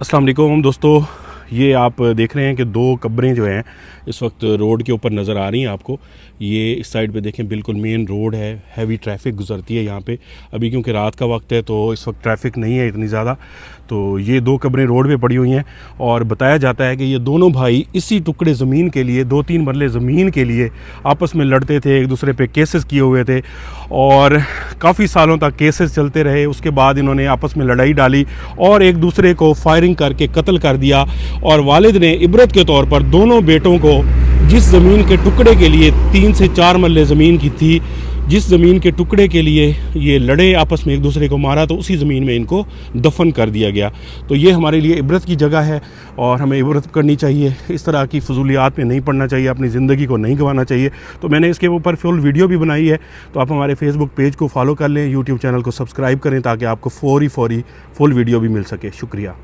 अस्सलाम वालेकुम दोस्तों, ये आप देख रहे हैं कि दो कब्रें जो हैं इस वक्त रोड के ऊपर नज़र आ रही हैं आपको। ये इस साइड पे देखें, बिल्कुल मेन रोड है, हैवी ट्रैफिक गुजरती है यहाँ पे। अभी क्योंकि रात का वक्त है तो इस वक्त ट्रैफिक नहीं है इतनी ज़्यादा। तो ये दो कब्रें रोड पे पड़ी हुई हैं और बताया जाता है कि ये दोनों भाई इसी टुकड़े ज़मीन के लिए, 2-3 मरले ज़मीन के लिए आपस में लड़ते थे, एक दूसरे पे केसेस किए हुए थे और काफ़ी सालों तक केसेस चलते रहे। उसके बाद इन्होंने आपस में लड़ाई डाली और एक दूसरे को फायरिंग करके कत्ल कर दिया। और वालिद ने इबरत के तौर पर दोनों बेटों को, जिस ज़मीन के टुकड़े के लिए 3 से 4 मरले ज़मीन की थी, जिस ज़मीन के टुकड़े के लिए ये लड़े, आपस में एक दूसरे को मारा, तो उसी ज़मीन में इनको दफन कर दिया गया। तो ये हमारे लिए इबरत की जगह है और हमें इबरत करनी चाहिए। इस तरह की फजूलियात में नहीं पड़ना चाहिए, अपनी ज़िंदगी को नहीं गंवाना चाहिए। तो मैंने इसके ऊपर फुल वीडियो भी बनाई है, तो आप हमारे फेसबुक पेज को फॉलो कर लें, यूट्यूब चैनल को सब्सक्राइब करें ताकि आपको फौरी फुल वीडियो भी मिल सके। शुक्रिया।